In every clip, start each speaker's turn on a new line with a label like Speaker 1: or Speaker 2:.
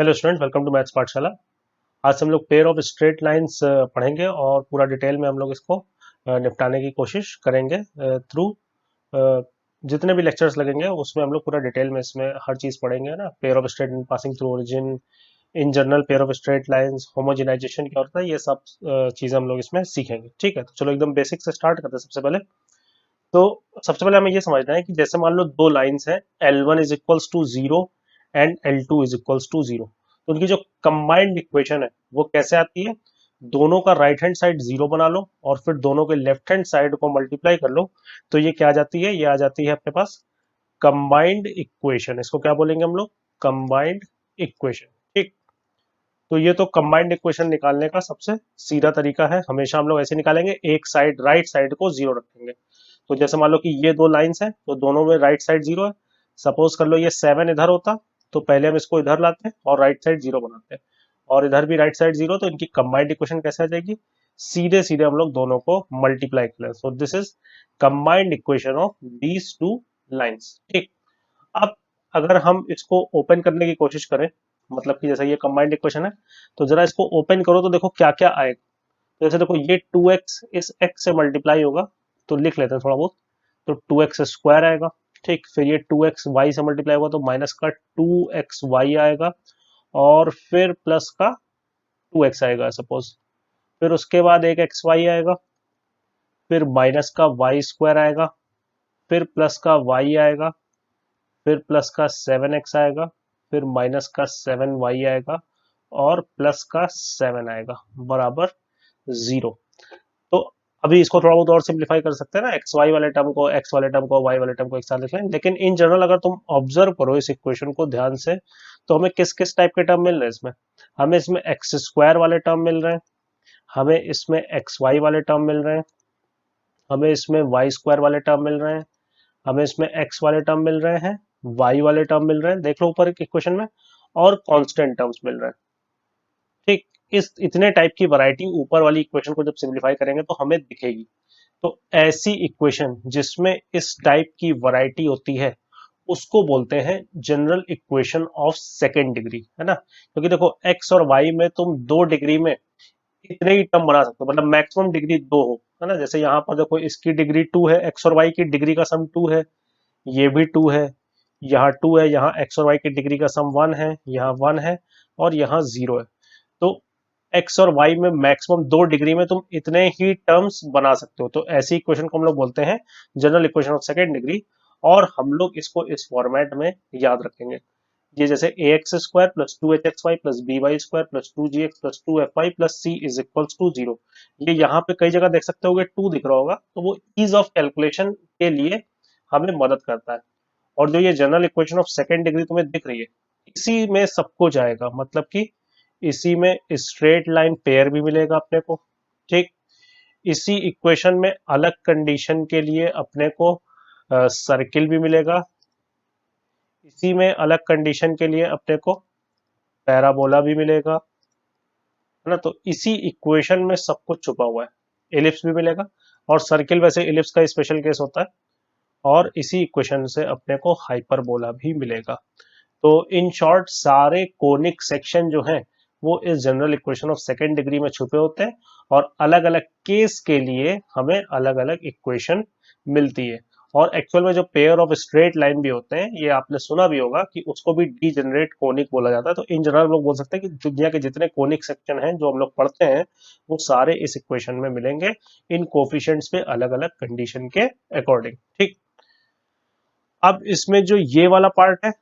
Speaker 1: Hello student, welcome to maths पाठशाला। आज हम लोग पेयर ऑफ स्ट्रेट लाइंस पढ़ेंगे और पूरा डिटेल में हम लोग इसको निपटाने की कोशिश करेंगे थ्रू जितने भी लेक्चर्स लगेंगे उसमें हम लोग पूरा डिटेल में इसमें हर चीज़ पढ़ेंगे ना। Pair of straight passing through origin, in general pair of straight lines, homogenization क्या होता है, ये सब चीज़ें हम लोग इसमें सीखेंगे। ठीक है, तो चलो एकदम बेसिक से स्टार्ट करते हैं। सबसे पहले हमें ये समझना है कि जैसे मान लो दो लाइंस हैं, L1 is equals to zero and L2 is equals to zero, तो उनकी जो कंबाइंड इक्वेशन है वो कैसे आती है। दोनों का राइट हैंड साइड जीरो बना लो और फिर दोनों के लेफ्ट हैंड साइड को मल्टीप्लाई कर लो, तो ये क्या आ जाती है, ये आ जाती है अपने पास कंबाइंड इक्वेशन। इसको क्या बोलेंगे हम लोग, कंबाइंड इक्वेशन। ठीक, तो ये तो कंबाइंड इक्वेशन निकालने का सबसे सीधा तरीका है। हमेशा हम लोग ऐसे निकालेंगे, एक साइड राइट साइड को जीरो रखेंगे। तो जैसे मान लो कि ये दो लाइंस हैं तो दोनों में राइट साइड जीरो है। सपोज कर लो ये 7 इधर होता, तो पहले हम इसको इधर लाते हैं और राइट साइड जीरो बनाते हैं, और इधर भी राइट साइड जीरो, तो इनकी कंबाइंड इक्वेशन कैसे आ जाएगी, सीधे सीधे हम लोग दोनों को मल्टीप्लाई करें। So this is combined equation of these two lines. ठीक, अब अगर हम इसको ओपन करने की कोशिश करें, मतलब कि जैसे ये कंबाइंड इक्वेशन है, तो जरा इसको ओपन करो तो देखो क्या क्या आएगा। तो जैसे देखो ये 2x इस x से मल्टीप्लाई होगा, तो लिख लेते हैं थोड़ा बहुत। तो 2x स्क्वायर आएगा। ठीक, फिर ये 2x y से मल्टीप्लाई होगा तो माइनस का 2xy आएगा, और फिर प्लस का 2x आएगा सपोज। फिर उसके बाद एक xy आएगा, फिर माइनस का y स्क्वायर आएगा, फिर प्लस का y आएगा, फिर प्लस का 7x आएगा, फिर माइनस का 7y आएगा, और प्लस का 7 आएगा बराबर जीरो। तो अभी इसको थोड़ा बहुत और सिंप्लीफाई कर सकते हैं ना, एक्स वाई वाले टर्म को, एक्स वाले टर्म को, वाई वाले टर्म को एक साथ लिख लें। लेकिन इन जनरल अगर तुम ऑब्जर्व करो इस इक्वेशन को ध्यान से, तो हमें किस किस टाइप के टर्म मिल रहे हैं इसमें। हमें इसमें एक्स स्क्वायर वाले टर्म मिल रहे हैं, हमें इसमें एक्स वाई वाले टर्म मिल रहे हैं, हमें इसमें वाई स्क्वायर वाले टर्म मिल रहे हैं, हमें इसमें एक्स वाले टर्म मिल रहे हैं, वाई वाले टर्म मिल रहे हैं, देख लो ऊपर एक इक्वेशन में, और कांस्टेंट टर्म्स मिल रहे हैं। ठीक, इस इतने टाइप की वैरायटी ऊपर वाली इक्वेशन को जब सिंप्लीफाई करेंगे तो हमें दिखेगी। तो ऐसी इक्वेशन जिसमें इस टाइप की वैरायटी होती है उसको बोलते हैं general equation of second degree, है ना। क्योंकि देखो एक्स और वाई में तुम दो डिग्री में इतने ही टर्म बना सकते हो, मतलब मैक्सिमम डिग्री दो हो, है ना। जैसे यहाँ पर देखो इसकी डिग्री टू है, एक्स और वाई की डिग्री का सम टू है, ये भी टू है, यहाँ टू है, यहाँ एक्स और वाई की डिग्री का सम वन है, यहाँ वन है, और यहाँ जीरो है। तो एक्स और वाई में मैक्सिमम दो डिग्री में तुम इतने ही टर्म्स बना सकते हो। तो ऐसी इक्वेशन को हम लोग बोलते हैं general equation of second degree, और हम लोग इसको इस फॉर्मेट में याद रखेंगे। ये जैसे A X square plus two H X Y plus B Y square plus two G X plus two F Y plus C is equals to zero. ये यहाँ पे कई जगह देख सकते होगे टू दिख रहा होगा, तो वो ईज ऑफ कैलकुलेशन के लिए हमें मदद करता है। और जो ये general equation of second degree तुम्हें दिख रही है, इसी में सब कुछ आएगा, मतलब कि इसी में स्ट्रेट लाइन पेयर भी मिलेगा अपने को। ठीक, इसी इक्वेशन में अलग कंडीशन के लिए अपने को सर्किल भी मिलेगा, इसी में अलग कंडीशन के लिए अपने को पैराबोला भी मिलेगा, है ना। तो इसी इक्वेशन में सब कुछ छुपा हुआ है। एलिप्स भी मिलेगा, और सर्किल वैसे एलिप्स का स्पेशल केस होता है, और इसी इक्वेशन से अपने को हाइपरबोला भी मिलेगा। तो इन शॉर्ट सारे कोनिक सेक्शन जो हैं वो इस general equation of second degree में छुपे होते हैं, और अलग अलग केस के लिए हमें अलग अलग इक्वेशन मिलती है। और एक्चुअल में जो पेयर ऑफ स्ट्रेट लाइन भी होते हैं, ये आपने सुना भी होगा कि उसको भी डीजेनरेट कोनिक बोला जाता है। तो इन जनरल लोग बोल सकते हैं कि दुनिया के जितने कोनिक सेक्शन हैं जो हम लोग पढ़ते हैं वो सारे इस इक्वेशन में मिलेंगे, इन कोफिशिएंट्स पे अलग अलग कंडीशन के अकॉर्डिंग। ठीक, अब इसमें जो ये वाला पार्ट है,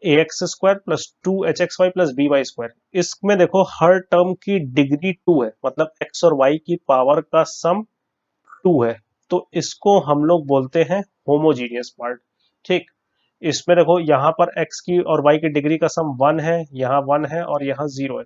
Speaker 1: A X square plus two H X Y plus B Y square, इसमें देखो हर टर्म की डिग्री टू है, मतलब एक्स और वाई की पावर का सम टू है। तो इसको हम लोग बोलते हैं होमोजीनियस पार्ट। ठीक, इसमें देखो यहाँ पर एक्स की और वाई की डिग्री का सम वन है, यहाँ वन है, और यहाँ जीरो है।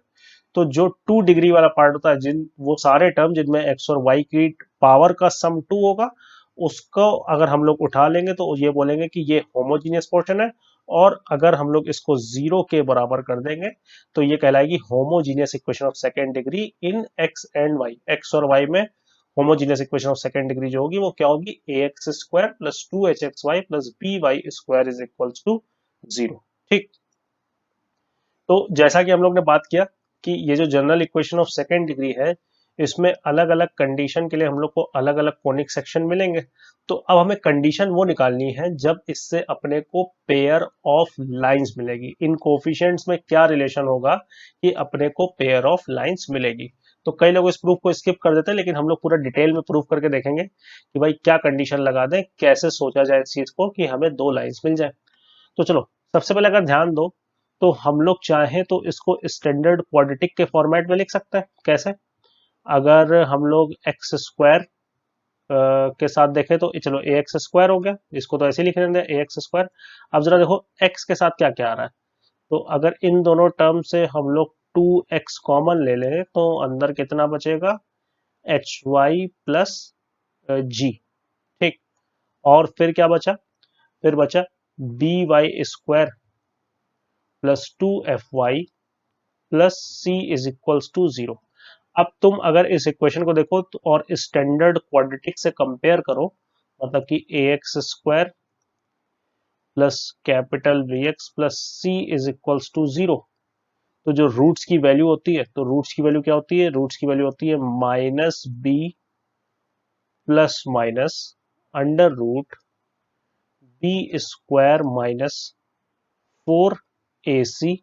Speaker 1: तो जो टू डिग्री वाला पार्ट होता है, जिन वो सारे टर्म जिनमें एक्स और वाई की पावर का सम टू होगा, उसको अगर हम लोग उठा लेंगे तो ये बोलेंगे कि ये होमोजीनियस पोर्शन है। और अगर हम लोग इसको जीरो के बराबर कर देंगे तो ये कहलाएगी homogeneous equation of second degree in X and Y. X और वाई में homogeneous equation of second degree जो होगी वो क्या होगी, A X square plus two H X Y plus B Y square is equals to zero. ठीक, तो जैसा कि हम लोग ने बात किया कि ये जो general equation of second degree है, इसमें अलग अलग कंडीशन के लिए हम लोग को अलग अलग कोनिक सेक्शन मिलेंगे। तो अब हमें कंडीशन वो निकालनी है जब इससे अपने को पेयर ऑफ लाइंस मिलेगी। इन कोफिशिएंट्स में क्या रिलेशन होगा कि अपने को पेयर ऑफ लाइंस मिलेगी। तो कई लोग इस प्रूफ को स्किप कर देते हैं, लेकिन हम लोग पूरा डिटेल में प्रूफ करके देखेंगे कि भाई क्या कंडीशन लगा दें, कैसे सोचा जाए इस चीज को कि हमें दो लाइंस मिल जाए। तो चलो, सबसे पहले अगर ध्यान दो तो हम लोग चाहें तो इसको स्टैंडर्ड क्वाड्रेटिक के फॉर्मेट में लिख सकते हैं। कैसे? अगर हम लोग एक्स स्क्वायर के साथ देखें तो चलो ए एक्स स्क्वायर हो गया, इसको तो ऐसे ही लिख लेंगे ए एक्स स्क्वायर। अब जरा देखो एक्स के साथ क्या क्या आ रहा है। तो अगर इन दोनों टर्म से हम लोग 2x कॉमन ले लें तो अंदर कितना बचेगा, एच वाई प्लस जी। ठीक। और फिर क्या बचा? फिर बचा B Y square plus 2fy plus C is equals to 0। अब तुम अगर इस इक्वेशन को देखो तो और स्टैंडर्ड क्वाड्रेटिक से कंपेयर करो, मतलब कि A X square plus capital B X plus C is equals to 0। तो जो रूट्स की वैल्यू होती है, तो रूट्स की वैल्यू क्या होती है? रूट्स की वैल्यू होती है minus B plus minus under root B square minus 4ac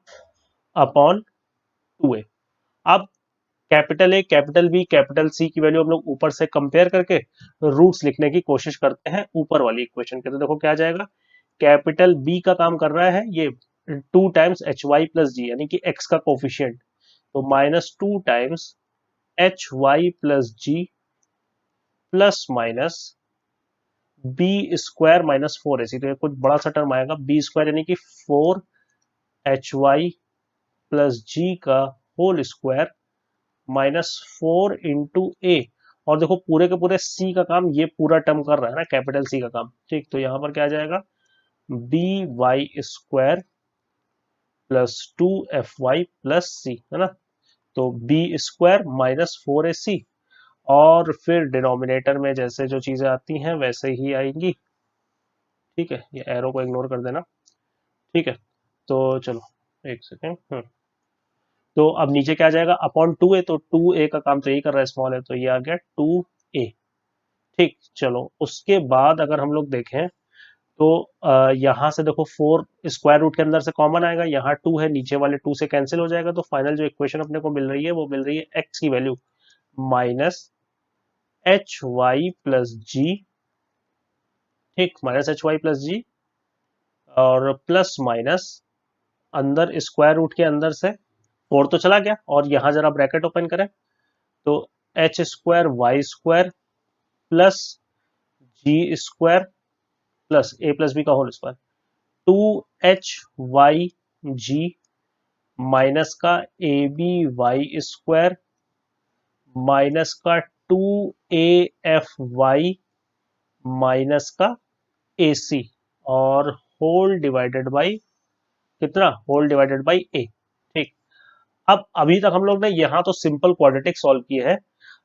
Speaker 1: upon 2a। अब capital A, capital B, capital C की वैल्यू हम लोग ऊपर से कंपेयर करके रूट्स लिखने की कोशिश करते हैं ऊपर वाली इक्वेशन के। तो देखो क्या आ जाएगा, कैपिटल बी का काम कर रहा है ये 2 times H Y plus G, यानी कि एक्स का कोफिशियंट। तो minus 2 times H Y plus G plus minus B square minus 4ac। तो ये कुछ बड़ा सा टर्म आएगा, बी स्क्वायर यानी कि 4hy प्लस जी का होल स्क्वायर माइनस 4 इंटू ए। और देखो पूरे के पूरे सी का काम ये पूरा टर्म कर रहा है ना, कैपिटल सी का काम। ठीक, तो यहां पर क्या आ जाएगा, B Y square plus 2fy plus C, है ना। तो बी स्क्वायर माइनस 4ac, और फिर डिनोमिनेटर में जैसे जो चीजें आती हैं वैसे ही आएंगी। ठीक है, ये एरो को इग्नोर कर देना। ठीक है, तो चलो एक सेकेंड। तो अब नीचे क्या आ जाएगा, अपॉन 2a। तो 2a का काम तो यही कर रहा है, स्मॉल है, तो ये आ गया 2a। ठीक, चलो उसके बाद अगर हम लोग देखें तो यहां से देखो 4 स्क्वायर रूट के अंदर से कॉमन आएगा, यहाँ 2 है, नीचे वाले 2 से कैंसिल हो जाएगा। तो फाइनल जो इक्वेशन अपने को मिल रही है वो मिल रही है एक्स की value minus H Y plus G. ठीक, minus H Y plus G और प्लस माइनस अंदर स्क्वायर रूट के अंदर से 4 तो चला गया, और यहां जरा ब्रैकेट ओपन करें तो H square Y square plus G square plus A plus B का whole square, 2hy G minus का A B Y square minus का 2af y माइनस का ac, और होल डिवाइडेड बाई कितना, होल डिवाइडेड बाई a। ठीक। अब अभी तक हम लोग ने यहाँ तो सिंपल क्वाड्रेटिक सॉल्व किए हैं।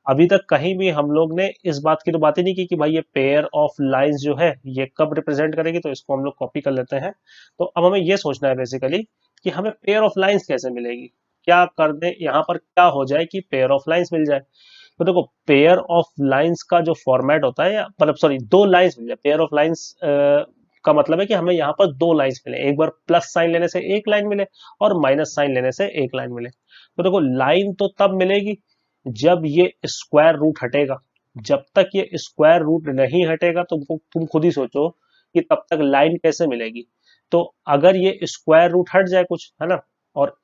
Speaker 1: अभी तक कहीं भी हम लोग ने इस बात की तो बात ही नहीं की कि भाई ये पेयर ऑफ लाइंस जो है ये कब रिप्रेजेंट करेगी। तो इसको हम लोग कॉपी कर लेते हैं। तो अब हमें ये सोचना है बेसिकली कि हमें पेयर ऑफ लाइंस कैसे मिलेगी, क्या कर दे यहाँ पर, क्या हो जाए कि पेयर ऑफ लाइंस मिल जाए। तो देखो, पेयर ऑफ लाइंस का जो फॉर्मेट होता है, या मतलब सॉरी दो लाइंस मिल जाए, पेयर ऑफ लाइंस का मतलब है कि हमें यहाँ पर दो लाइंस मिले, एक बार प्लस साइन लेने से एक लाइन मिले और माइनस साइन लेने से एक लाइन मिले। तो देखो, लाइन तो तब मिलेगी जब ये स्क्वायर रूट हटेगा। जब तक ये स्क्वायर रूट नहीं हटेगा तो तुम खुद ही सोचो कि तब तक लाइन कैसे मिलेगी। तो अगर ये स्क्वायर रूट हट जाए कुछ, है ना, और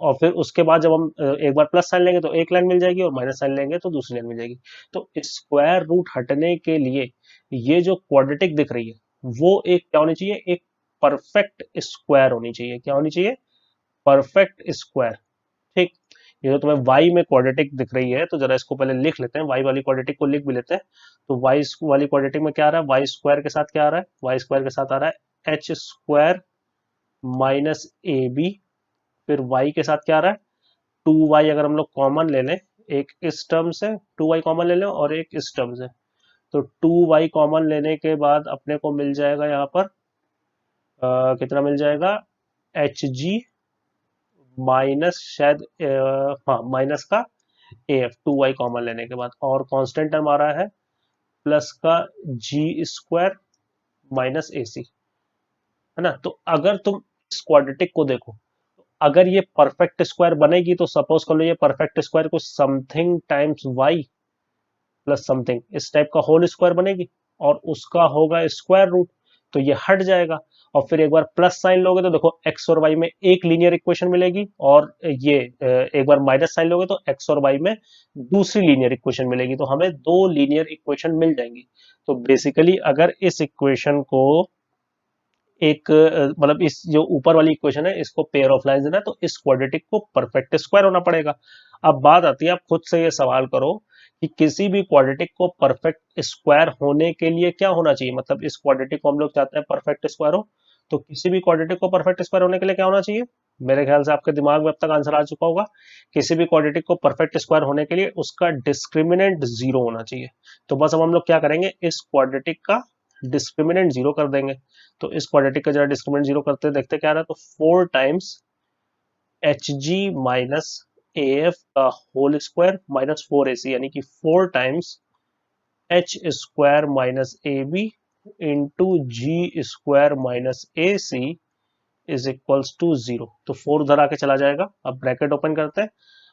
Speaker 1: और फिर उसके बाद जब हम एक बार प्लस साइन लेंगे तो एक लाइन मिल जाएगी, और माइनस साइन लेंगे तो दूसरी लाइन मिल जाएगी। तो स्क्वायर रूट हटने के लिए ये जो क्वाड्रेटिक दिख रही है वो एक क्या होनी चाहिए, एक परफेक्ट स्क्वायर होनी चाहिए। क्या होनी चाहिए? Perfect square. ठीक। ये तो तुम्हें y में क्वाड्रेटिक दिख रही है, तो जरा इसको पहले लिख लेते हैं, y वाली क्वाड्रेटिक को लिख भी लेते हैं। तो y वाली क्वाड्रेटिक में क्या आ रहा है, वाई स्क्वायर के साथ क्या आ रहा है, वाई स्क्वायर के साथ आ रहा है एच स्क्वायर माइनस ए बी। फिर y के साथ क्या आ रहा है, 2y अगर हम लोग कॉमन ले लें, एक इस टर्म से 2y कॉमन ले लें और एक इस टर्म से, तो 2y कॉमन लेने के बाद अपने को मिल जाएगा यहाँ पर कितना मिल जाएगा, एच जी माइनस शायद हाँ माइनस का AF 2y कॉमन लेने के बाद, और कांस्टेंट टर्म आ रहा है प्लस का G² माइनस AC, है ना। तो अगर तुम इस क्वाड्रेटिक को देखो, अगर ये परफेक्ट स्क्वायर बनेगी तो सपोज कर लो ये परफेक्ट स्क्वायर को something times y plus something इस टाइप का होल स्क्वायर बनेगी, और उसका होगा स्क्वायर रूट, तो ये हट जाएगा। और फिर एक बार प्लस साइन लोगे तो देखो एक्स और वाई में एक लीनियर इक्वेशन मिलेगी, और ये एक बार माइनस साइन लोगे तो एक्स और वाई में दूसरी लीनियर इक्वेशन मिलेगी, तो हमें दो लीनियर इक्वेशन मिल जाएंगी। तो बेसिकली अगर इस इक्वेशन को एक मतलब इस जो ऊपर वाली इक्वेशन है इसको पेयर ऑफ लाइंस देना है, तो इस क्वाड्रेटिक को परफेक्ट स्क्वायर होना पड़ेगा। अब बात आती है, आप खुद से ये सवाल करो कि किसी भी क्वाड्रेटिक को परफेक्ट स्क्वायर होने के लिए क्या होना चाहिए, मतलब इस क्वाड्रेटिक को हम लोग चाहते हैं परफेक्ट स्क्वायर हो, तो किसी भी क्वाड्रेटिक को परफेक्ट स्क्वायर होने के लिए क्या होना चाहिए। मेरे ख्याल से आपके दिमाग में अब तक आंसर आ चुका होगा। किसी भी क्वाड्रेटिक को परफेक्ट स्क्वायर होने के लिए उसका डिस्क्रिमिनेंट जीरो होना चाहिए। तो बस अब हम लोग क्या करेंगे, इस क्वाड्रेटिक का डिस्क्रिमिनेंट जीरो कर देंगे। तो इस क्वाड्रेटिक का जरा डिस्क्रिमिनेंट जीरो करते हैं, देखते क्या आ रहा है। तो 4 times H G minus A F का होल स्क्वायर माइनस 4AC, यानी कि 4 times H square minus A B into G square minus A C is equals to zero. तो 4 उधर आके चला जाएगा। अब ब्रैकेट ओपन करते हैं।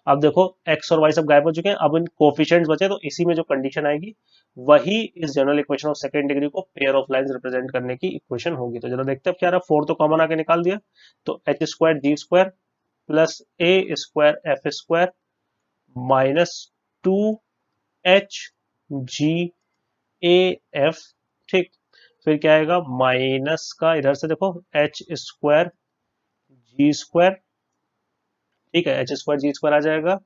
Speaker 1: अब देखो x और y सब गायब हो चुके हैं, अब इन कोफिशिएंट्स बचे, तो इसी में जो कंडीशन आएगी वही इस general equation of second degree को पेयर ऑफ लाइंस रिप्रेजेंट करने की इक्वेशन होगी। तो जरा देखते हैं अब क्या रहा। 4 तो कॉमन आके निकाल दिया, तो H square G square plus A square F square minus 2HGAF। ठीक, फिर क्या आएगा, माइनस का इधर से देखो एच स्क्वायर जी स्क्वायर, ठीक है, एच स्क्वायर जी स्क्वायर आ जाएगा।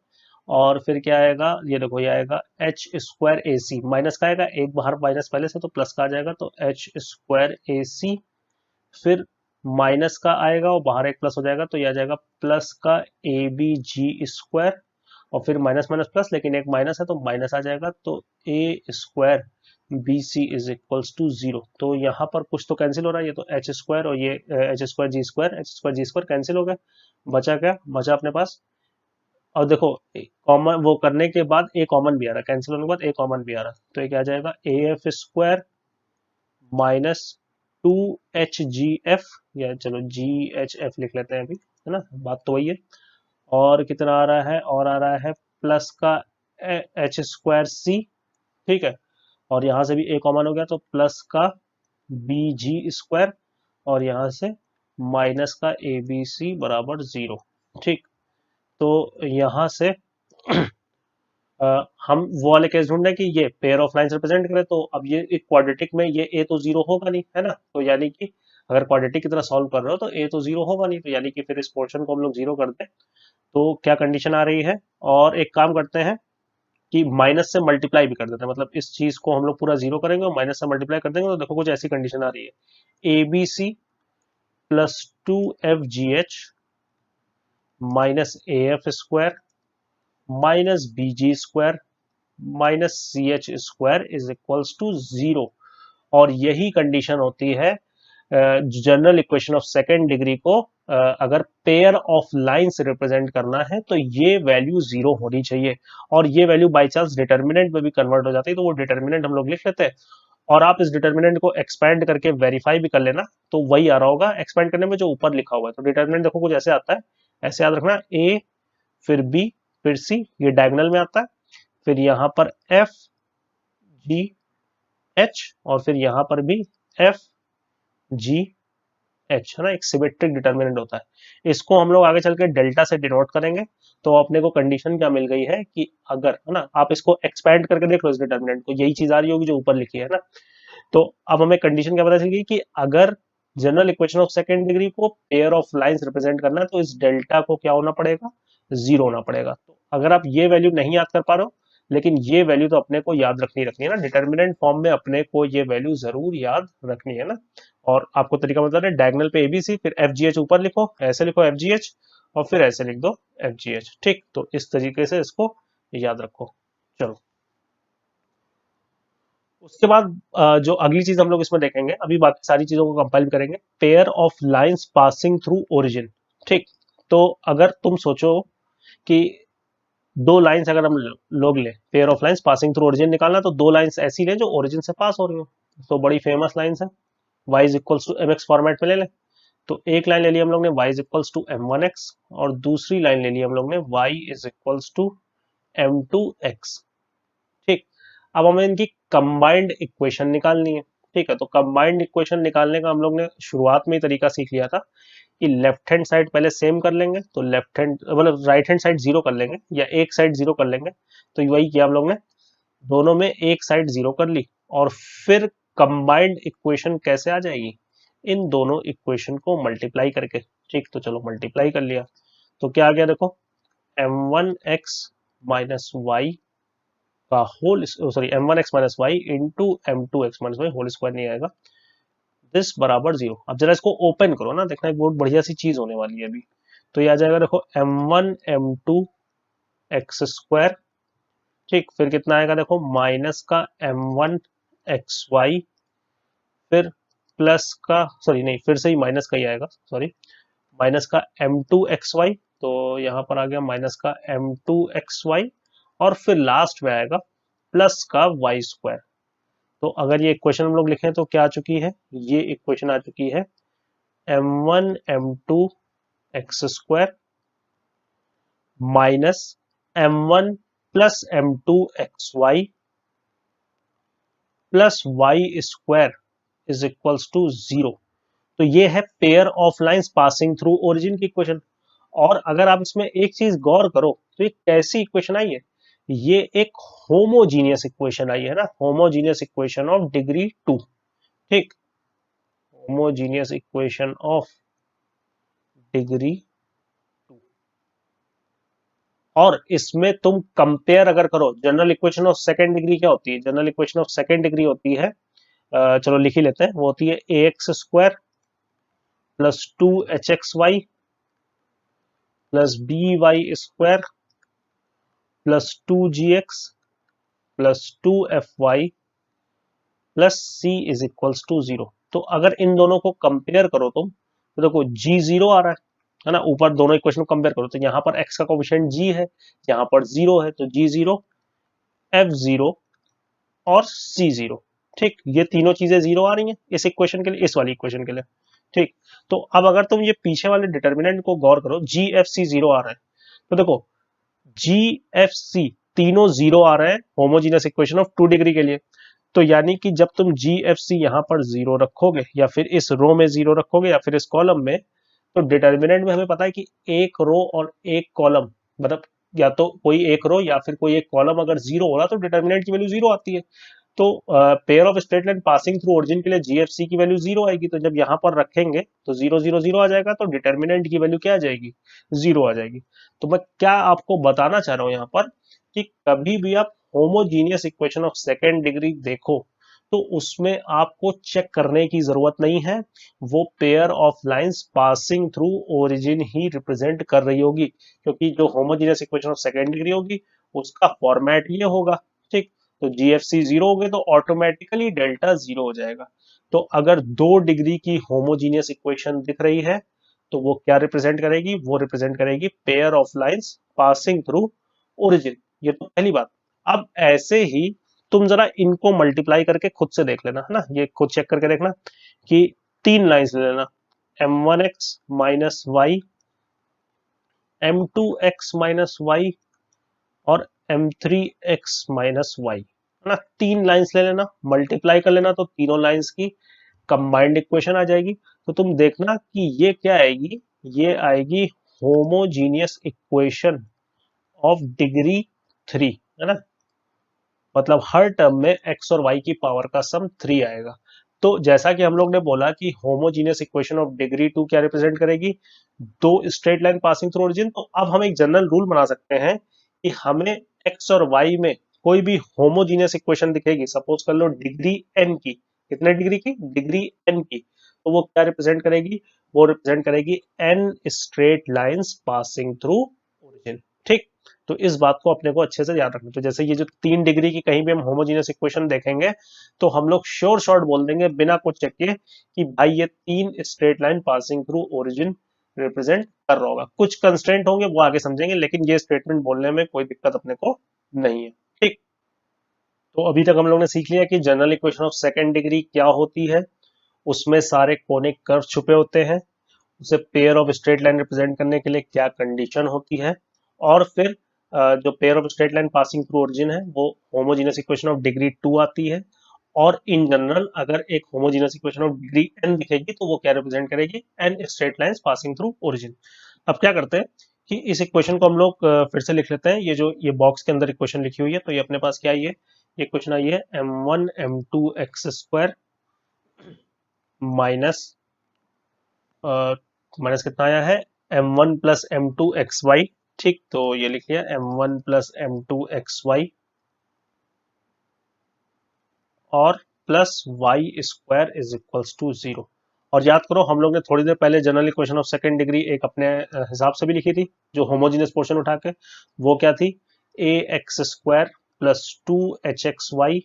Speaker 1: और फिर क्या आएगा, ये देखो ये आएगा एच स्क्वायर ए सी, माइनस का आएगा, एक बाहर माइनस पहले से तो प्लस का आ जाएगा, तो एच स्क्वायर ए सी। फिर माइनस का आएगा और बाहर एक प्लस हो जाएगा, तो यह आ जाएगा प्लस का ए बी जी स्क्वायर, और फिर माइनस माइनस प्लस, लेकिन एक माइनस है तो माइनस आ जाएगा, तो A square B C is equals to zero. तो यहाँ पर कुछ तो कैंसिल हो रहा है, ये तो एच स्क्वायर और ये H square G square cancel हो गए। बचा क्या, बचा अपने पास, और देखो कॉमन वो करने के बाद ए कॉमन भी आ रहा है, कैंसिल होने के बाद ए कॉमन भी आ रहा है, तो ये क्या आ जाएगा A F square minus 2HGF, या चलो GHF लिख लेते हैं अभी, है ना, बात तो वही है। और कितना आ रहा है, और आ रहा है प्लस का एच स्क्वायर सी, ठीक है, और यहाँ से भी ए कॉमन हो गया, तो प्लस का BG स्क्वायर, और यहाँ से माइनस का ABC बराबर जीरो। ठीक, तो यहाँ से अ, हम वो वाले केस ढूंढ रहे हैं कि ये पेयर ऑफ लाइंस रिप्रेजेंट करे, तो अब ये एक क्वाड्रेटिक में ये ए तो जीरो होगा नहीं, है ना, तो यानी कि अगर क्वाड्रेटिक की तरह सॉल्व कर रहे हो तो ए तो जीरो होगा नहीं, तो यानी कि फिर इस पोर्शन को हम लोग जीरो करते हैं। तो क्या कंडीशन आ रही है, और एक काम करते हैं कि माइनस से मल्टीप्लाई भी कर देते हैं, मतलब इस चीज को हम लोग पूरा जीरो करेंगे और माइनस से मल्टीप्लाई कर देंगे, तो देखो कुछ ऐसी कंडीशन आ रही है, ABC plus 2FGH minus AF square minus BG square minus CH square is equals to zero. और यही कंडीशन होती है general equation of second degree को अगर पेयर ऑफ लाइंस रिप्रेजेंट करना है तो ये वैल्यू जीरो होनी चाहिए, और ये वैल्यू बाई चांस डिटर्मिनेंट में भी कन्वर्ट हो जाती है, तो वो डिटर्मिनेंट हम लोग लिख लेते हैं। और आप इस डिटर्मिनेंट को एक्सपैंड करके वेरीफाई भी कर लेना, तो वही आ रहा होगा एक्सपैंड करने में जो ऊपर लिखा हुआ है। तो डिटर्मिनेंट देखो कुछ ऐसे आता है, ऐसे याद रखना, ए फिर बी फिर सी, ये डायगोनल में आता है, फिर यहाँ पर एफ जी एच, और फिर यहाँ पर भी एफ जी एच, है ना, एक सिमेट्रिक डिटर्मिनेंट होता है। इसको हम लोग आगे चल के डेल्टा से डिनोट करेंगे। तो अपने को कंडीशन क्या मिल गई है कि अगर, है ना, आप इसको एक्सपैंड करके देख लो इस डिटर्मिनेंट को, यही चीज आ रही होगी जो ऊपर लिखी है ना। तो अब हमें कंडीशन क्या पता चल गई कि अगर general equation of second degree को पेयर ऑफ लाइंस रिप्रेजेंट करना है तो इस डेल्टा को क्या होना पड़ेगा, जीरो होना पड़ेगा। तो अगर आप ये वैल्यू नहीं याद कर पा रहे हो, लेकिन ये वैल्यू तो अपने को याद रखनी है ना, डिटर्मिनेंट फॉर्म में अपने को ये वैल्यू जरूर याद रखनी है ना। और आपको तरीका मतलब है, डायगोनल पे ABC फिर FGH ऊपर लिखो, ऐसे लिखो FGH, और फिर ऐसे लिख दो FGH। ठीक, तो इस तरीके से इसको याद रखो। चलो, उसके बाद जो अगली चीज हम लोग इसमें देखेंगे, अभी बाकी सारी चीजों को कंपाइल करेंगे, pair of lines passing through origin. ठीक, तो अगर तुम सोचो कि दो लाइंस अगर हम लोग ले, pair of lines passing through origin निकालना, तो दो लाइंस ऐसी ले जो ओरिजिन से पास हो रही हो। तो बड़ी फेमस लाइंस है, y is equals to mx format में ले ले। तो एक लाइन ले ली हम लोग ने y is equals to m1x, और दूसरी लाइन ले ली हम लोग ने y is equals to m2x। ठीक, अब हमें इनकी कंबाइंड इक्वेशन निकालनी है। ठीक है, तो कंबाइंड इक्वेशन निकालने का हम लोग ने शुरुआत में ही तरीका सीख लिया था कि लेफ्ट हैंड साइड पहले सेम कर लेंगे, तो लेफ्ट हैंड मतलब राइट हैंड साइड जीरो कर लेंगे या एक साइड जीरो कर लेंगे। तो वही किया हम लोग ने, दोनों में एक साइड जीरो कर ली, और फिर कंबाइंड इक्वेशन कैसे आ जाएगी, इन दोनों इक्वेशन को मल्टीप्लाई करके। ठीक, तो चलो मल्टीप्लाई कर लिया, तो क्या आ गया देखो, m1x माइनस वाई का whole, sorry m1x minus Y into m2x minus Y whole square नहीं आएगा, दिस बराबर जीरो। अब जरा इसको ओपन करो ना, देखना एक बहुत बढ़िया सी चीज होने वाली है अभी। तो ये आ जाएगा देखो m1 m2 एक्स स्क्वायर। ठीक, फिर कितना आएगा देखो, माइनस का m1 एक्स वाई, फिर प्लस का, सॉरी नहीं, फिर से ही माइनस का ही आएगा, सॉरी, माइनस का m2 एक्स वाई, तो यहां पर आ गया माइनस का m2 एक्स वाई, और फिर लास्ट में आएगा प्लस का वाई स्क्वायर। तो अगर ये इक्वेशन हम लोग लिखें तो क्या आ चुकी है, ये इक्वेशन आ चुकी है m1 m2 X square minus m1 plus m2 X Y plus Y square is equals to zero. तो ये है pair of lines passing through origin की इक्वेशन। और अगर आप इसमें एक चीज गौर करो, तो ये कैसी इक्वेशन आई है, ये एक होमोजीनियस इक्वेशन आई है ना, होमोजीनियस इक्वेशन ऑफ डिग्री 2। ठीक, होमोजीनियस इक्वेशन ऑफ डिग्री 2। और इसमें तुम कंपेयर अगर करो, general equation of second degree क्या होती है, general equation of second degree होती है, चलो लिख ही लेते हैं, वो होती है A X square plus 2hxy plus B Y square plus 2gx plus 2fy plus C is equals to zero. तो अगर इन दोनों को कंपेयर करो तुम, तो देखो जी जीरो आ रहा है ना, ऊपर दोनों इक्वेशन को कंपेयर करो, तो यहाँ पर x का कोफिशिएंट g है, यहाँ पर जीरो है, तो जी जीरो, एफ जीरो और सी जीरो। ठीक, ये तीनों चीजें जीरो आ रही हैं इस इक्वेशन के लिए, इस वाली इक्वेशन के लिए। ठीक, तो अब अगर तुम ये पीछे वाले डिटर्मिनेंट को गौर करो, जी एफ सी जीरो आ रहा है, तो देखो जी एफ सी तीनों जीरो आ रहे हैं होमोजीनियस इक्वेशन ऑफ 2 डिग्री के लिए। तो यानी कि जब तुम जी एफ सी यहां पर जीरो रखोगे, या फिर इस रो में जीरो रखोगे, या फिर इस कॉलम में, तो डिटर्मिनेंट में हमें पता है कि एक रो और एक कॉलम, मतलब या तो कोई एक रो या फिर कोई एक कॉलम अगर जीरो हो रहा, तो डिटर्मिनेंट की वैल्यू जीरो आती है। तो pair of straight line passing through origin के लिए जीएफसी की वैल्यू जीरो आएगी, तो जब यहां पर रखेंगे तो जीरो जीरो जीरो आ जाएगा, तो डिटर्मिनेंट की वैल्यू क्या आ जाएगी, जीरो आ जाएगी। तो मैं क्या आपको बताना चाह रहा हूं यहां पर, कि कभी भी आप homogeneous equation of second degree देखो, तो उसमें आपको चेक करने की जरूरत नहीं है, वो pair of lines passing through origin he represent कर रही होगी, क्योंकि जो homogeneous equation of second degree होगी उसका फॉर्मेट ये होगा। ठीक, तो जीएफसी जीरो हो गए तो ऑटोमेटिकली डेल्टा जीरो हो जाएगा। तो अगर 2 डिग्री की होमोजीनियस इक्वेशन दिख रही है, तो वो क्या रिप्रेजेंट करेगी, वो रिप्रेजेंट करेगी pair of lines passing through origin. ये तो पहली बात। अब ऐसे ही तुम जरा इनको मल्टीप्लाई करके खुद से देख लेना, है ना, ये खुद चेक करके देखना कि तीन लाइंस ले लेना, m1x minus Y, m2x minus Y और m3x माइनस वाई, है ना, तीन लाइंस ले लेना, मल्टीप्लाई कर लेना, तो तीनों लाइंस की कंबाइंड इक्वेशन आ जाएगी। तो तुम देखना कि ये क्या आएगी, ये आएगी होमोजीनियस इक्वेशन ऑफ डिग्री 3, है ना, मतलब हर टर्म में x और y की पावर का सम 3 आएगा। तो जैसा कि हम लोग ने बोला कि होमोजीनियस इक्वेशन ऑफ डिग्री 2 क्या रिप्रेजेंट करेगी, दो straight line passing through origin. तो अब हम एक जनरल रूल बना सकते हैं कि हमें x और y में कोई भी होमोजीनियस इक्वेशन दिखेगी, सपोज कर लो डिग्री n की, कितने डिग्री की, डिग्री n की, तो वो क्या रिप्रेजेंट करेगी, वो रिप्रेजेंट करेगी n straight lines passing through origin. ठीक, तो इस बात को अपने को अच्छे से याद रखना। तो जैसे ये जो 3 डिग्री की कहीं भी हम होमोजीनियस इक्वेशन देखेंगे, तो हम लोग श्योर शॉर्ट बोल देंगे बिना कुछ चेक किए कि भाई ये तीन straight line passing through origin represent कर रहा होगा। कुछ कंस्ट्रेंट होंगे वो आगे समझेंगे, लेकिन ये स्टेटमेंट बोलने में कोई दिक्कत अपने को नहीं है। ठीक, तो अभी तक हम लोग ने सीख लिया कि general equation of second degree क्या होती है, उसमें सारे कोनिक कर्व छुपे होते हैं, उसे pair of straight line represent करने के लिए क्या कंडीशन होती है, और फिर जो pair of straight line passing through origin है वो होमोजीनियस इक्वेशन ऑफ डिग्री 2 आती है। और इन जनरल अगर एक homogeneous equation of degree n दिखेगी तो वो क्या रिप्रेजेंट करेगी, n straight lines passing through origin. अब क्या करते हैं कि इस इक्वेशन को हम लोग फिर से लिख लेते हैं। ये बॉक्स के अंदर इक्वेशन लिखी हुई है, तो ये अपने पास क्या है, ये इक्वेशन आई है m1 m2 x square minus minus कितना आया है, m1 प्लस m2 xy। ठीक, तो ये लिख लिया m1 प्लस m2 xy और plus Y square is equals to 0। और याद करो हम लोग ने थोड़ी देर पहले general equation of second degree एक अपने हिसाब से भी लिखी थी, जो होमोजीनियस पोर्शन उठा के, वो क्या थी, A X square plus 2hxy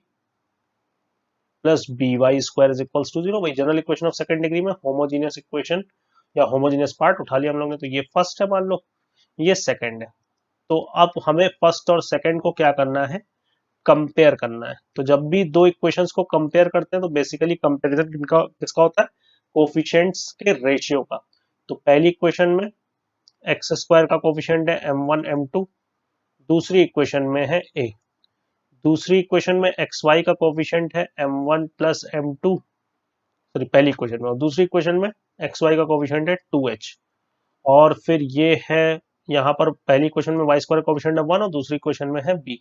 Speaker 1: plus B Y square is equals to 0। वही general equation of second degree में होमोजीनियस इक्वेशन या होमोजीनियस पार्ट उठा लिया हम लोग ने। तो ये फर्स्ट है मान लो, ये सेकंड है। तो अब हमें फर्स्ट और सेकंड को क्या करना है, कंपेयर करना है। तो जब भी दो इक्वेशंस को कंपेयर करते हैं तो बेसिकली कंपैरिजन किसका किसका होता है, कोफिशिएंट्स के रेशियो का। तो पहली इक्वेशन में एक्स स्क्वायर का कोफिशिएंट है m1 m2, दूसरी इक्वेशन में है a, दूसरी इक्वेशन में एक्स वाई का कोफिशिएंट है m1 प्लस m2, सॉरी पहली इक्वेशन में, और दूसरी इक्वेशन में एक्स वाई का कोफिशिएंट है 2h। और फिर ये है यहाँ पर पहली इक्वेशन में वाई स्क्वायर कोफिशिएंट है 1 और दूसरी इक्वेशन में है b।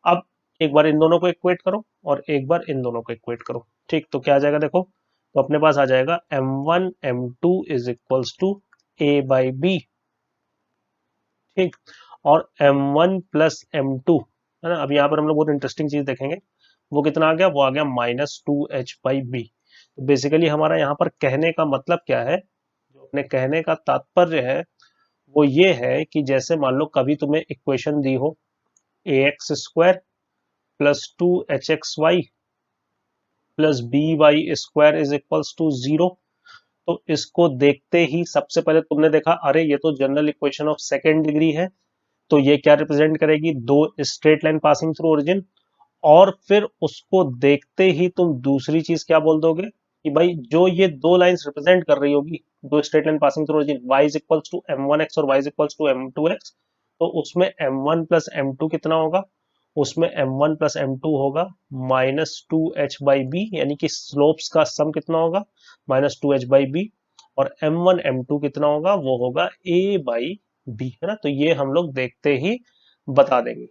Speaker 1: अब एक बार इन दोनों को इक्वेट करो और एक बार इन दोनों को इक्वेट करो। ठीक, तो क्या आ जाएगा देखो, तो अपने पास आ जाएगा m1 m2 is equals to a by B. ठीक, और m1 प्लस m2 है ना। अब यहाँ पर हम लोग बहुत इंटरेस्टिंग चीज देखेंगे, वो कितना आ गया, वो आ गया -2h बाई बी। तो बेसिकली हमारा यहाँ पर कहने का मतलब क्या है, जो अपने कहने का तात्पर्य है वो ये है कि जैसे मान लो कभी तुम्हें इक्वेशन दी हो A X square plus 2hxy plus B Y square is equals to 0। तो इसको देखते ही सबसे पहले तुमने देखा, अरे ये तो general equation of second degree है, तो ये क्या रिप्रेजेंट करेगी, दो straight line passing through origin. और फिर उसको देखते ही तुम दूसरी चीज क्या बोल दोगे कि भाई जो ये दो लाइंस रिप्रेजेंट कर रही होगी, दो straight line passing through origin, y is equals to m1x और y is equals to m2x, तो उसमें m1 प्लस m2 कितना होगा, उसमें m1 प्लस m2 होगा -2h बाई बी, यानी कि स्लोप्स का सम कितना होगा, -2h बाई बी। और m1 m2 कितना होगा, वो होगा a बाई बी, है ना। तो ये हम लोग देखते ही बता देंगे।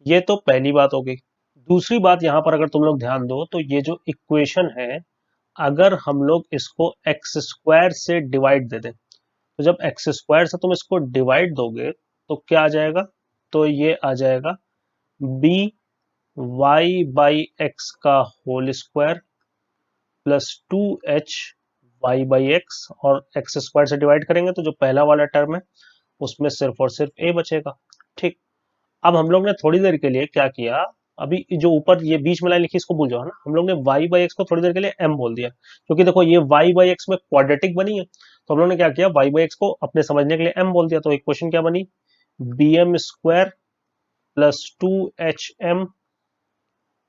Speaker 1: ये तो पहली बात हो गई। दूसरी बात यहाँ पर अगर तुम लोग ध्यान दो तो ये जो इक्वेशन है, अगर हम लोग इसको एक्स स्क्वायर से डिवाइड दे दें, तो जब एक्स स्क्वायर से तुम इसको डिवाइड दोगे तो क्या आ जाएगा, तो ये आ जाएगा बी वाई बाई एक्स का whole square plus 2h Y by X, और एक्स स्क्वायर से डिवाइड करेंगे तो जो पहला वाला टर्म है उसमें सिर्फ और सिर्फ a बचेगा। ठीक, अब हम लोग ने थोड़ी देर के लिए क्या किया, अभी जो ऊपर ये बीच में लाइन लिखी इसको भूल जाओ ना, हम लोग ने y बाई एक्स को थोड़ी देर के लिए m बोल दिया, क्योंकि देखो ये y बाई एक्स में क्वाड्रेटिक बनी है, तो हम लोग ने क्या किया, y बाई एक्स को अपने समझने के लिए m बोल दिया। तो इक्वेशन क्या बनी, bm square plus 2hm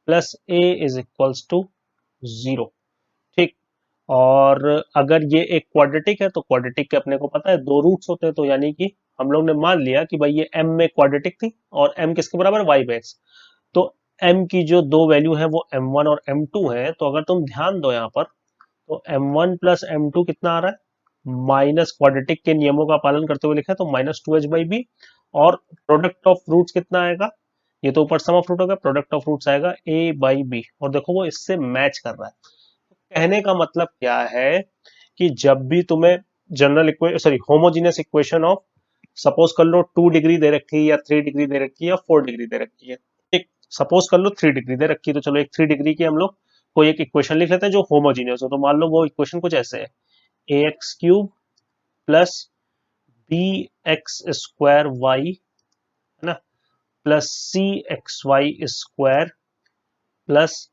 Speaker 1: plus a is equals to 0। ठीक, और अगर ये एक क्वाड्रेटिक है तो क्वाड्रेटिक के अपने को पता है दो रूट्स होते हैं, तो यानी कि हम लोग ने मान लिया कि भाई ये m में क्वाड्रेटिक थी और m किसके बराबर है, y बाई एक्स। तो m की जो दो वैल्यू है वो m1 और m2 है, तो अगर तुम ध्यान दो यहाँ पर, तो m1 प्लस m2 कितना आ रहा है, माइनस क्वाड्रेटिक के नियमों का पालन करते हुए लिखा है तो -2h बाई बी, और प्रोडक्ट ऑफ रूट्स कितना आएगा, ये तो ऊपर सम ऑफ रूट होगा, प्रोडक्ट ऑफ रूट्स आएगा a बाई बी, और देखो वो इससे मैच कर रहा है। कहने का मतलब क्या है कि जब भी तुम्हें जनरल इक्वे sorry homogeneous equation of, suppose कर लो 2 डिग्री दे रखी है या 3 डिग्री दे रखी है या 4 डिग्री दे रखी है, ठीक, सपोज कर लो 3 डिग्री दे रखी है, तो चलो एक 3 डिग्री की हम लोग कोई एक इक्वेशन लिख लेते हैं जो होमोजीनियस हो। तो मान लो वो इक्वेशन कुछ ऐसे है, A X cube plus B X square Y, है ना, plus C X Y square plus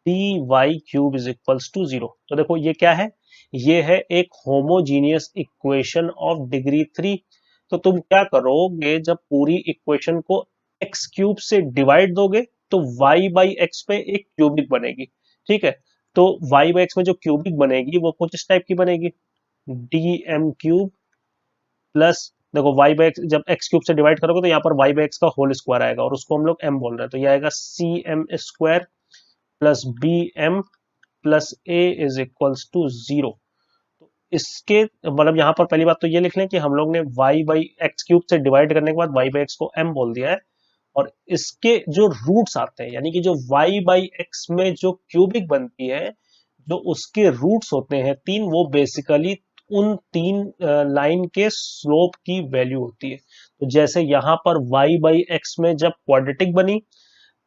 Speaker 1: D Y cube is equals to 0। तो देखो ये क्या है, ये है एक होमोजीनियस इक्वेशन ऑफ डिग्री 3। तो तुम क्या करोगे, जब पूरी इक्वेशन को एक्स क्यूब से डिवाइड दोगे तो y बाई एक्स पे एक क्यूबिक बनेगी। ठीक है, तो y बाई एक्स में जो क्यूबिक बनेगी वो कुछ इस टाइप की बनेगी, डी एम क्यूब प्लस, देखो y बाई एक्स जब x क्यूब से डिवाइड करोगे तो यहाँ पर y बाई एक्स का होल स्क्वायर आएगा और उसको हम लोग m बोल रहे हैं, तो ये आएगा C M square plus B M plus A is equals to 0। तो इसके मतलब यहाँ पर पहली बात तो ये लिख लें कि हम लोग ने y बाई एक्स क्यूब से डिवाइड करने के बाद y बाई एक्स को m बोल दिया है, और इसके जो रूट्स आते हैं यानी कि जो y बाई एक्स में जो क्यूबिक बनती है, जो उसके रूट्स होते हैं तीन, वो बेसिकली उन तीन लाइन के स्लोप की वैल्यू होती है। तो जैसे यहाँ पर y बाई एक्स में जब क्वाड्रेटिक बनी,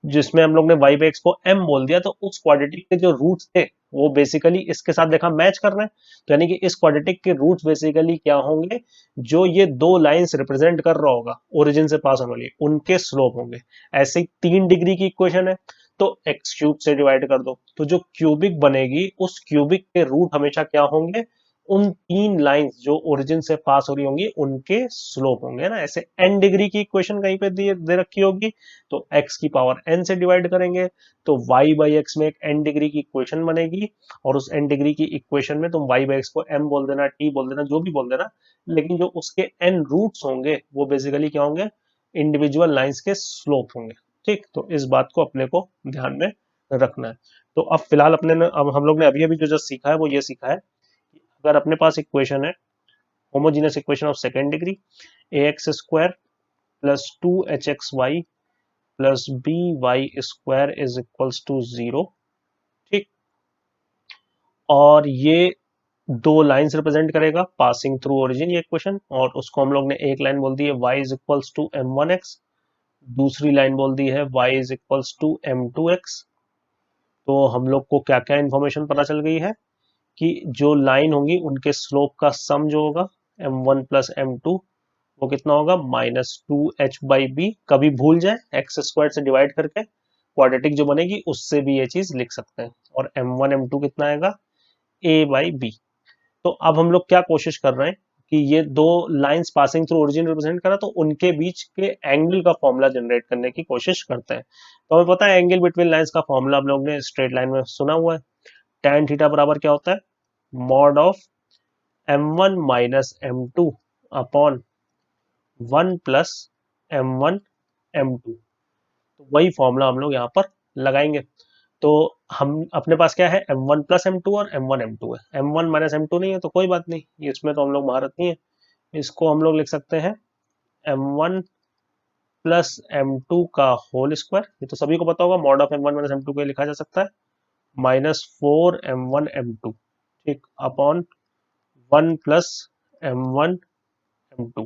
Speaker 1: जिसमें हम लोग ने y बाई एक्स को m बोल दिया, तो उस क्वाड्रेटिक के जो रूट्स थे वो बेसिकली इसके साथ देखा मैच कर रहे हैं, तो यानी कि इस क्वाड्रेटिक के रूट्स बेसिकली क्या होंगे, जो ये दो लाइंस रिप्रेजेंट कर रहा होगा ओरिजिन से पास होने वाली, उनके स्लोप होंगे। ऐसे ही 3 डिग्री की इक्वेशन है, तो एक्स क्यूब से डिवाइड कर दो, तो जो क्यूबिक बनेगी उस क्यूबिक के रूट हमेशा क्या होंगे, उन तीन लाइंस जो ओरिजिन से पास हो रही होंगी उनके स्लोप होंगे ना। ऐसे n डिग्री की इक्वेशन कहीं पे दे रखी होगी, तो x की पावर n से डिवाइड करेंगे तो y बाई एक्स में एक n डिग्री की इक्वेशन बनेगी, और उस n डिग्री की इक्वेशन में तुम y बाई एक्स को m बोल देना, t बोल देना, जो भी बोल देना, लेकिन जो उसके n रूट्स होंगे वो बेसिकली क्या होंगे, इंडिविजुअल लाइंस के स्लोप होंगे। ठीक, तो इस बात को अपने को ध्यान में रखना है। तो अब फिलहाल अब हम लोग ने अभी अभी जो जस्ट सीखा है वो ये सीखा है कि अगर अपने पास इक्वेशन है homogeneous equation of second degree, A X square plus 2hxy plus B Y square is equals to 0। ठीक, और ये दो लाइंस रिप्रेजेंट करेगा पासिंग थ्रू ओरिजिन ये इक्वेशन, और उसको हम लोग ने एक लाइन बोल दी है y is equals to m1x, दूसरी लाइन बोल दी है y is equals to m2x। तो हम लोग को क्या क्या इंफॉर्मेशन पता चल गई है कि जो लाइन होंगी उनके स्लोप का सम जो होगा m1 प्लस m2 वो कितना होगा, -2h/b। कभी भूल जाए एक्स स्क्वायर से डिवाइड करके क्वाड्रेटिक जो बनेगी उससे भी ये चीज लिख सकते हैं, और m1 m2 कितना आएगा, a/b। तो अब हम लोग क्या कोशिश कर रहे हैं कि ये दो lines passing through origin represent करा, तो उनके बीच के एंगल का फॉर्मूला जनरेट करने की कोशिश करते हैं। तो हमें पता है एंगल बिटवीन लाइंस का फॉर्मूला हम लोग ने स्ट्रेट लाइन में सुना हुआ है, tan थीटा बराबर क्या होता है, mod of m1 minus m2 upon 1 plus m1 m2। तो वही फॉर्मूला हम लोग यहाँ पर लगाएंगे। तो हम अपने पास क्या है, m1 प्लस m2 और m1 m2 है, m1 माइनस m2 नहीं है तो कोई बात नहीं, इसमें तो हम लोग महारत नहीं है। इसको हम लोग लिख सकते हैं m1 प्लस m2 का होल स्क्वायर, ये तो सभी को पता होगा, mod of m1 minus m2 को लिखा जा सकता है -4m1 m2, ठीक, अपॉन 1 प्लस m1 m2।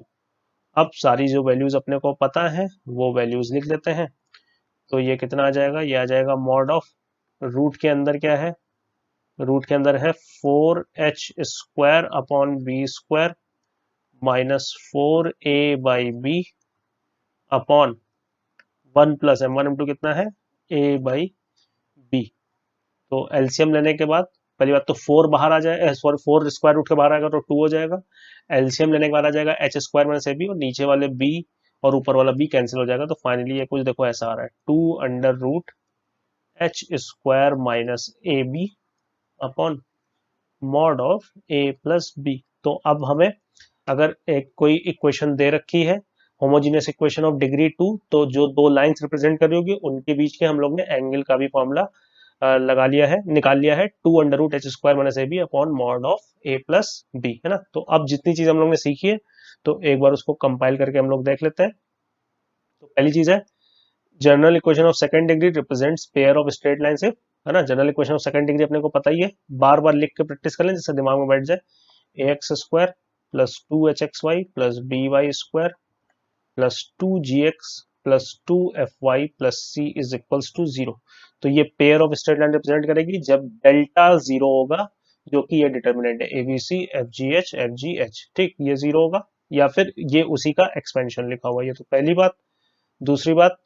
Speaker 1: अब सारी जो वैल्यूज अपने को पता है वो वैल्यूज लिख देते हैं। तो ये कितना आ जाएगा, ये आ जाएगा मॉड ऑफ, रूट के अंदर क्या है, रूट के अंदर है 4h² upon B square -4a/b upon 1 plus m1 m2 कितना है, a/b। तो एलसीएम लेने के बाद पहली बात तो 4 बाहर आ जाए, सॉरी 4 स्क्वायर रूट के बाहर आएगा तो 2 हो जाएगा। एलसीएम लेने के बाद आ जाएगा h² माइनस ab, और नीचे वाले b और ऊपर वाला b कैंसिल हो जाएगा, तो फाइनली ये कुछ देखो ऐसा आ रहा है 2 under root h² minus ab upon mod of a plus b। तो अब हमें अगर एक कोई इक्वेशन दे रखी है होमोजीनियस इक्वेशन ऑफ डिग्री 2, तो जो दो लाइंस रिप्रेजेंट कर रही होगी उनके बीच के हम लोग ने एंगल का भी फॉर्मूला लगा लिया है, निकाल लिया है, 2 under root h² minus ab upon mod of a plus b, है ना। तो अब जितनी चीज हम लोग ने सीखी है तो एक बार उसको कंपाइल करके हम लोग देख लेते हैं। तो पहली चीज है, general equation of second degree represents pair of straight line से, है ना। General equation of second degree अपने को पता ही है, बार बार लिख के प्रैक्टिस कर लें जिससे दिमाग में बैठ जाए। ax² plus 2hxy plus by² plus 2gx plus 2fy plus c is equals to 0। तो ये pair of straight line represent करेगी जब डेल्टा 0 होगा, जो कि ये डिटर्मिनेंट है abc fgh fgh, ठीक, ये 0 होगा, या फिर ये उसी का एक्सपेंशन लिखा हुआ है, ये तो पहली बात। दूसरी बात,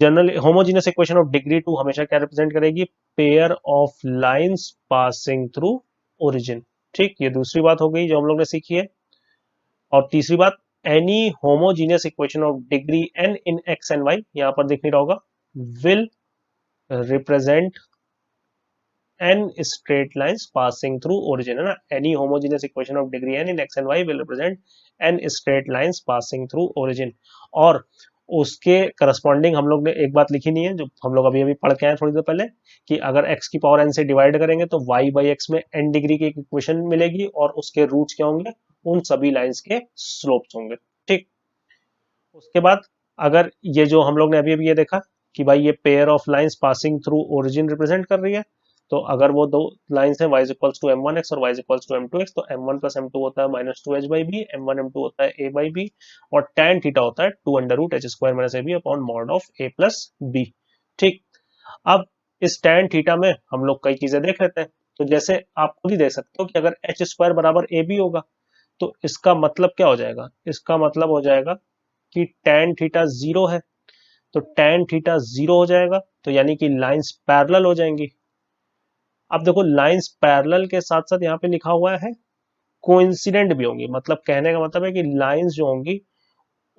Speaker 1: general homogeneous equation of degree 2 हमेशा क्या रिप्रेजेंट करेगी, pair of lines passing through origin. ठीक, ये दूसरी बात हो गई जो हम लोग ने सीखी है। और तीसरी बात, any homogeneous equation of degree n in x and y, यहां पर दिख नहीं रहा होगा, will represent n straight lines passing through origin, है ना। any homogeneous equation of degree n in x and y will represent n straight lines passing through origin। और उसके करस्पॉन्डिंग हम लोग ने एक बात लिखी नहीं है जो हम लोग अभी अभी पढ़ के आए थोड़ी देर पहले, कि अगर x की पावर n से डिवाइड करेंगे तो y बाई x में n डिग्री की एक इक्वेशन मिलेगी और उसके रूट्स क्या होंगे, उन सभी लाइंस के स्लोप्स होंगे। ठीक, उसके बाद अगर ये जो हम लोग ने अभी अभी ये देखा कि भाई ये pair of lines passing through origin represent कर रही है, तो अगर वो दो लाइंस है y इक्वल्स टू m1x और y इक्वल्स टू m2x, तो m1 प्लस m2 होता है minus two h by b, m1 m2 होता है a बाई बी, और tan थीटा होता है two under root h square minus A b upon mod of a plus b. ठीक, अब इस tan थीटा में हम लोग कई चीजें देख लेते हैं। तो जैसे आप खुद ही देख सकते हो कि अगर एच स्क्वायर बराबर ए बी होगा तो इसका मतलब क्या हो जाएगा, इसका मतलब हो जाएगा कि tan थीटा जीरो है, तो tan थीटा जीरो हो जाएगा, तो यानी कि लाइंस पैरेलल हो जाएंगी। अब देखो लाइंस पैरेलल के साथ साथ यहाँ पे लिखा हुआ है कोइंसिडेंट भी होंगी, मतलब कहने का मतलब है कि लाइंस जो होंगी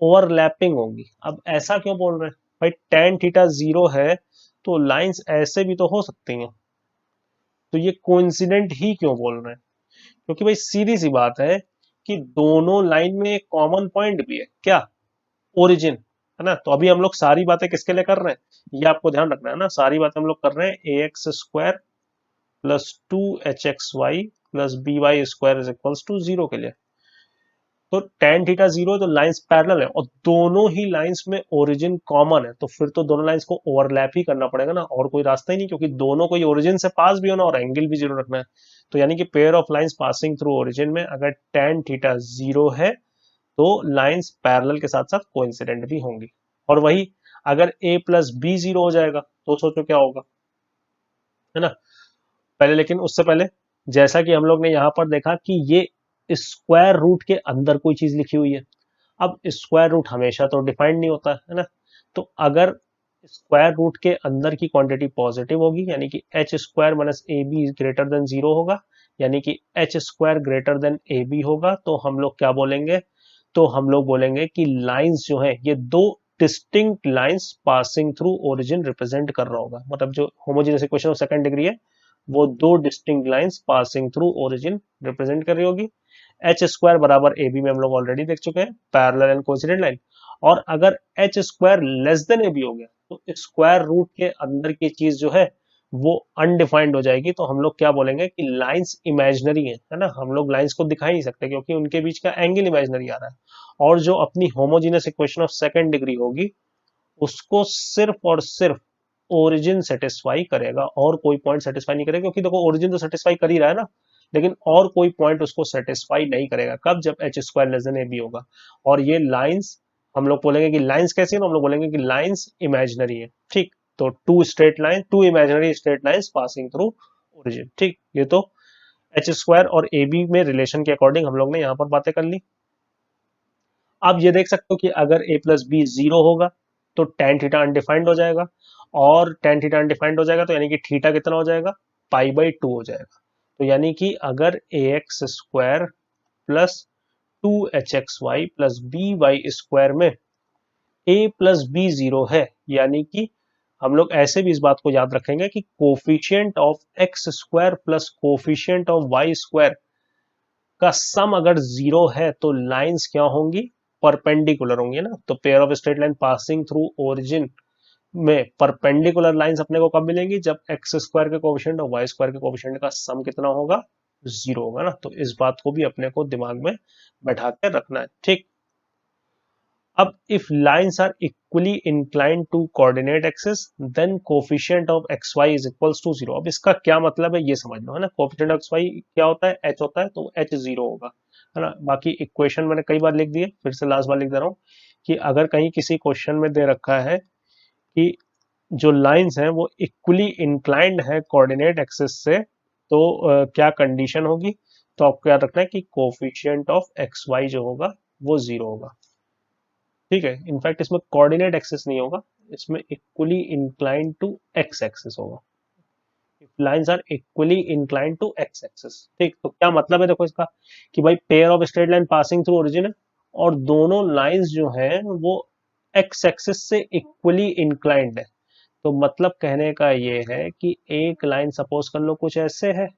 Speaker 1: ओवरलैपिंग होंगी। अब ऐसा क्यों बोल रहे हैं भाई, tan थीटा जीरो है तो लाइंस ऐसे भी तो हो सकती हैं, तो ये कोइंसिडेंट ही क्यों बोल रहे हैं, क्योंकि भाई सीधी सी बात है कि दोनों लाइन में एक कॉमन पॉइंट भी है, क्या, ओरिजिन, है ना। तो अभी हम लोग सारी बातें किसके लिए कर रहे हैं, ये आपको ध्यान रखना है ना, सारी बातें हम लोग कर रहे हैं A X square plus two H X Y plus B Y square is equals to zero के लिए। तो tan थीटा जीरो तो लाइंस पैरेलल है और दोनों ही लाइंस में ओरिजिन कॉमन है, तो फिर तो दोनों लाइंस को ओवरलैप ही करना पड़ेगा ना, और कोई रास्ता ही नहीं, क्योंकि दोनों को ओरिजिन से पास भी होना और एंगल भी जीरो रखना है। तो यानी कि pair of lines passing through origin में अगर tan थीटा जीरो है तो लाइंस पैरेलल के साथ साथ कोइंसिडेंट भी होंगी। और वही अगर a प्लस बी जीरो हो जाएगा तो सोचो क्या होगा, है ना। पहले लेकिन उससे पहले, जैसा कि हम लोग ने यहां पर देखा कि ये स्क्वायर रूट के अंदर कोई चीज लिखी हुई है। अब स्क्वायर रूट हमेशा तो डिफाइंड नहीं होता है ना, तो अगर स्क्वायर रूट के अंदर की क्वांटिटी पॉजिटिव होगी यानी कि एच स्क्वायर माइनस ए बी ग्रेटर देन जीरो होगा, यानी कि h square greater than a b होगा, तो हम लोग क्या बोलेंगे, तो हम लोग बोलेंगे कि लाइंस जो है ये दो distinct lines passing through origin represent कर रहा होगा, मतलब जो homogeneous equation of second degree है वो दो distinct lines passing through origin represent कर रही होगी। एच स्क्वायर बराबर ए बी में हम लोग ऑलरेडी देख चुके हैं, पैरेलल एंड कोइंसिडेंट लाइन। और अगर h square less than a b हो गया तो स्क्वायर रूट के अंदर की चीज जो है वो अनडिफाइंड हो जाएगी, तो हम लोग क्या बोलेंगे कि लाइंस इमेजिनरी है ना, हम लोग लाइंस को दिखा ही नहीं सकते क्योंकि उनके बीच का एंगल इमेजिनरी आ रहा है। और जो अपनी homogeneous equation of second degree होगी उसको सिर्फ और सिर्फ ओरिजिन सेटिस्फाई करेगा और कोई पॉइंट सेटिस्फाई नहीं करेगा, क्योंकि देखो ओरिजिन तो सेटिस्फाई कर ही रहा है ना, लेकिन और कोई पॉइंट उसको सेटिस्फाई नहीं करेगा, कब, जब h square less than a b होगा। और ये लाइंस हम लोग बोलेंगे कि लाइंस कैसी है, हम लोग बोलेंगे कि लाइंस इमेजिनरी है। ठीक, तो two straight line, two imaginary straight lines passing through origin. ठीक, ये तो एच स्क्वायर और ए बी में रिलेशन के अकॉर्डिंग हम लोग ने यहाँ पर बातें कर ली। आप ये देख सकते हो कि अगर a प्लस बी जीरो होगा तो tan थीटा अनडिफाइंड हो जाएगा, और tan थीटा अनडिफाइंड हो जाएगा तो यानी कि थीटा कितना हो जाएगा, पाई बाई टू हो जाएगा। तो यानी कि अगर A X square plus two H X Y plus B Y square में a प्लस बी जीरो है, यानी कि हम लोग ऐसे भी इस बात को याद रखेंगे कि coefficient of x square plus coefficient of y square का सम अगर जीरो है तो लाइंस क्या होंगी, परपेंडिकुलर होंगी ना। तो pair of straight line passing through origin में परपेंडिकुलर लाइंस अपने को कब मिलेंगी, जब एक्स स्क्वायर के कोफिशिएंट और वाई स्क्वायर के कोफिशिएंट का सम कितना होगा, जीरो होगा ना। तो इस बात को भी अपने को दिमाग में बैठा के रखना है। ठीक, अब if lines are equally inclined to coordinate axis then coefficient of x y is equals to zero. अब इसका क्या मतलब है ये समझ लो, है ना। कोफिशिएंट ऑफ एक्स वाई क्या होता है, एच होता है, तो एच जीरो होगा, है ना। बाकी इक्वेशन मैंने कई बार लिख दी है, फिर से लास्ट बार लिख दे रहा हूँ कि अगर कहीं किसी क्वेश्चन में दे रखा है कि जो लाइंस हैं वो इक्वली इंक्लाइंड है कोऑर्डिनेट एक्सिस से, तो क्या कंडीशन होगी, तो आपको याद रखना है कि कोफिशिएंट ऑफ एक्स वाई जो होगा वो जीरो होगा। ठीक है, इनफैक्ट इसमें कोऑर्डिनेट एक्सिस नहीं होगा, इसमें equally inclined to x axis होगा। Lines are equally inclined to x axis. ठीक, तो क्या मतलब है देखो इसका, कि भाई pair of straight line passing through origin है और दोनों लाइंस जो हैं वो एक्स एक्सिस से इक्वली इंक्लाइंड है। तो मतलब कहने का ये है कि एक लाइन सपोज कर लो कुछ ऐसे है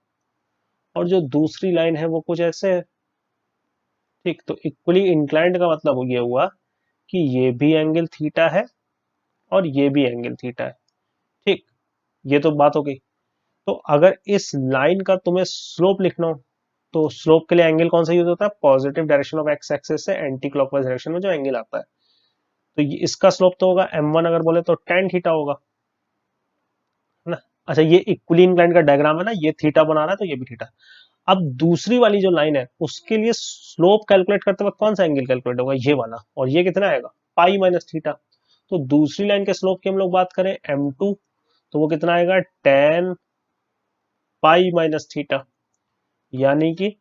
Speaker 1: और जो दूसरी लाइन है वो कुछ ऐसे है। ठीक, तो इक्वली इंक्लाइंड का मतलब ये हुआ कि ये भी एंगल थीटा है और ये भी एंगल थीटा है। ठीक, ये तो बात हो गई। तो अगर इस लाइन का तुम्हें स्लोप लिखना हो तो स्लोप के लिए एंगल कौन सा यूज होता है, positive direction of x axis से एंटी क्लॉकवाइज डायरेक्शन में जो एंगल आता है। तो इसका स्लोप तो होगा m1, अगर बोले तो tan थीटा होगा, है ना। अच्छा, ये इक्वली इंक्लाइंड का डायग्राम है ना, ये थीटा बना रहा है तो ये भी थीटा। अब दूसरी वाली जो लाइन है उसके लिए स्लोप कैलकुलेट करते वक्त कौन सा एंगल कैलकुलेट होगा, ये वाला, और ये कितना आएगा, पाई माइनस थीटा। तो दूसरी लाइन के स्लोप की हम लोग बात करें m2, तो वो कितना आएगा, tan पाई माइनस थीटा, यानी कि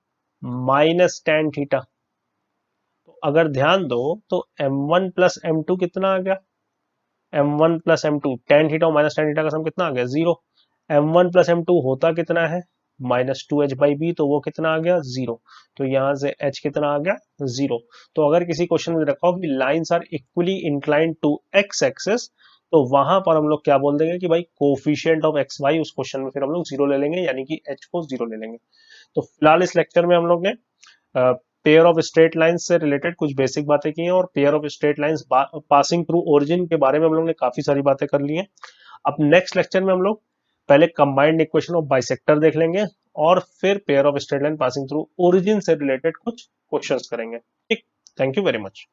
Speaker 1: माइनस tan थीटा। तो अगर ध्यान दो तो m1 प्लस m2 कितना आ गया, m1 plus m2 tan theta और माइनस tan थीटा का सम कितना आ गया, 0। m1 प्लस m2 होता कितना है, minus two h by b, तो वो कितना आ गया, 0। तो यहां से h कितना आ गया, 0। तो अगर किसी क्वेश्चन में रखा हो कि lines are equally inclined to x axis, तो वहां पर हम लोग क्या बोल देंगे कि भाई कोफिशिएंट ऑफ एक्स वाई, उस क्वेश्चन में फिर हम लोग 0 ले लेंगे, यानी कि h को 0 ले लेंगे। तो फिलहाल इस लेक्चर में हम लोग ने पेयर ऑफ स्ट्रेट लाइंस से रिलेटेड कुछ बेसिक बातें की हैं और pair of straight lines passing through origin के बारे में हम लोग ने काफी सारी बातें कर ली हैं। अब नेक्स्ट लेक्चर में हम लोग पहले कंबाइंड इक्वेशन ऑफ बाइसेक्टर देख लेंगे और फिर pair of straight line passing through origin से रिलेटेड कुछ क्वेश्चंस करेंगे। ठीक, थैंक यू वेरी मच।